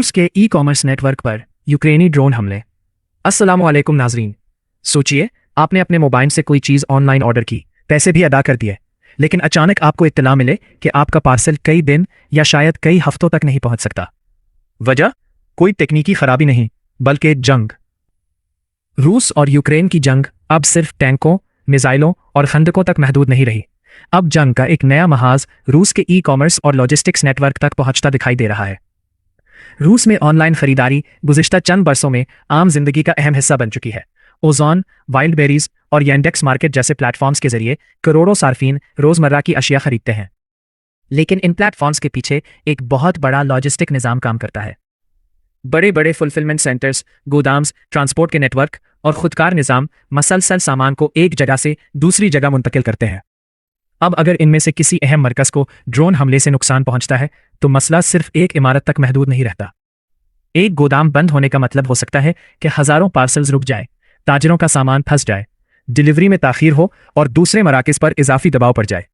रूस के e commerce network पर यूक्रेनी ड्रोन हमले। अस्सलामुअलैकुम नाजरीन। सोचिए, आपने अपने मोबाइल से कोई चीज़ ऑनलाइन ऑर्डर की, पैसे भी अदा कर दिए, लेकिन अचानक आपको इत्तला मिले कि आपका पार्सल कई दिन या शायद कई हफ्तों तक नहीं पहुंच सकता। वजह कोई तकनीकी खराबी नहीं, बल्कि जंग। रूस और यूक्रेन की जंग अब सिर्फ टैंकों, मिसाइलों और खंदकों तक महदूद नहीं रही। अब जंग का एक नया महाज रूस के ई कॉमर्स और लॉजिस्टिक्स नेटवर्क तक पहुंचता दिखाई दे रहा है। रूस में ऑनलाइन खरीदारी गुज़िश्ता चंद बरसों में आम जिंदगी का अहम हिस्सा बन चुकी है। ओज़ॉन, वाइल्डबेरीज और येंडेक्स मार्केट जैसे प्लेटफॉर्म्स के जरिए करोड़ों सार्फिन रोजमर्रा की अशिया खरीदते हैं। लेकिन इन प्लेटफॉर्म्स के पीछे एक बहुत बड़ा लॉजिस्टिक निज़ाम काम करता है। बड़े बड़े फुलफिलमेंट सेंटर्स, गोदाम्स, ट्रांसपोर्ट के नेटवर्क और खुदकार निज़ाम मसलसल सामान को एक जगह से दूसरी जगह मुंतकिल करते हैं। अब अगर इनमें से किसी अहम मरकज़ को ड्रोन हमले से नुकसान पहुंचता है तो मसला सिर्फ एक इमारत तक महदूद नहीं रहता। एक गोदाम बंद होने का मतलब हो सकता है कि हज़ारों पार्सल्स रुक जाए, ताजरों का सामान फंस जाए, डिलीवरी में ताख़ीर हो और दूसरे मराकज़ पर इजाफी दबाव पड़ जाए।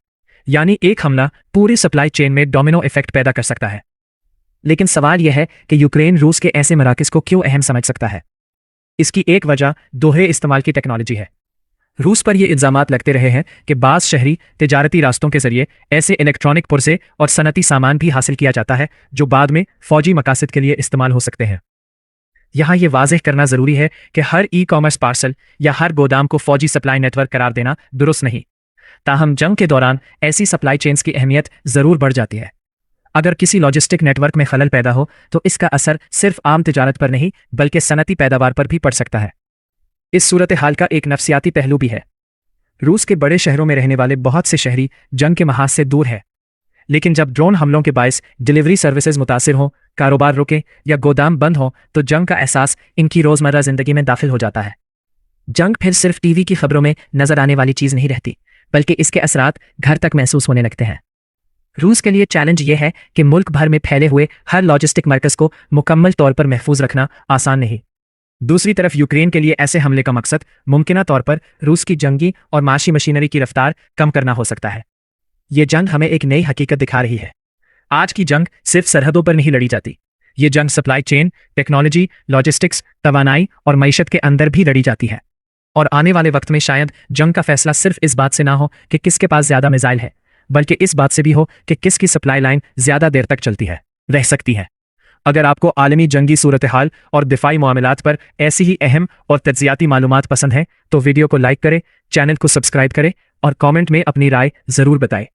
यानी एक हमला पूरी सप्लाई चेन में डोमिनो इफेक्ट पैदा कर सकता है। लेकिन सवाल यह है कि यूक्रेन रूस के ऐसे मराकज़ को क्यों अहम समझ सकता है। इसकी एक वजह दोहरे इस्तेमाल की टेक्नोलॉजी है। रूस पर यह इल्ज़ामात लगते रहे हैं कि बाज़ शहरी तिजारती रास्तों के जरिए ऐसे इलेक्ट्रॉनिक पुर्जे और सनती सामान भी हासिल किया जाता है जो बाद में फौजी मकासद के लिए इस्तेमाल हो सकते हैं। यहाँ यह वाज़ेह करना ज़रूरी है कि हर ई कॉमर्स पार्सल या हर गोदाम को फौजी सप्लाई नेटवर्क करार देना दुरुस्त नहीं। ताहम जंग के दौरान ऐसी सप्लाई चेन्स की अहमियत ज़रूर बढ़ जाती है। अगर किसी लॉजिस्टिक नेटवर्क में खलल पैदा हो तो इसका असर सिर्फ आम तिजारत पर नहीं बल्कि सनती पैदावार पर भी पड़ सकता है। इस सूरत हाल का एक नफ्सियाती पहलू भी है। रूस के बड़े शहरों में रहने वाले बहुत से शहरी जंग के महाज से दूर है, लेकिन जब ड्रोन हमलों के बायस डिलीवरी सर्विसेज मुतासिर हों, कारोबार रुके या गोदाम बंद हो तो जंग का एहसास इनकी रोज़मर्रा ज़िंदगी में दाखिल हो जाता है। जंग फिर सिर्फ टीवी की खबरों में नजर आने वाली चीज़ नहीं रहती, बल्कि इसके असरात घर तक महसूस होने लगते हैं। रूस के लिए चैलेंज यह है कि मुल्क भर में फैले हुए हर लॉजिस्टिक मरकज़ को मुकम्मल तौर पर महफूज रखना आसान नहीं। दूसरी तरफ यूक्रेन के लिए ऐसे हमले का मकसद मुमकिना तौर पर रूस की जंगी और माशी मशीनरी की रफ्तार कम करना हो सकता है। ये जंग हमें एक नई हकीकत दिखा रही है। आज की जंग सिर्फ सरहदों पर नहीं लड़ी जाती, ये जंग सप्लाई चेन, टेक्नोलॉजी, लॉजिस्टिक्स, तवानाई और मईशत के अंदर भी लड़ी जाती है। और आने वाले वक्त में शायद जंग का फैसला सिर्फ इस बात से ना हो कि किसके पास ज़्यादा मिसाइल है, बल्कि इस बात से भी हो कि किसकी सप्लाई लाइन ज़्यादा देर तक चलती है, रह सकती है। अगर आपको आलमी जंगी सूरत हाल और दिफाई मामलात पर ऐसी ही अहम और तज्जियाती मालूमात पसंद हैं तो वीडियो को लाइक करें, चैनल को सब्सक्राइब करें और कमेंट में अपनी राय ज़रूर बताएं।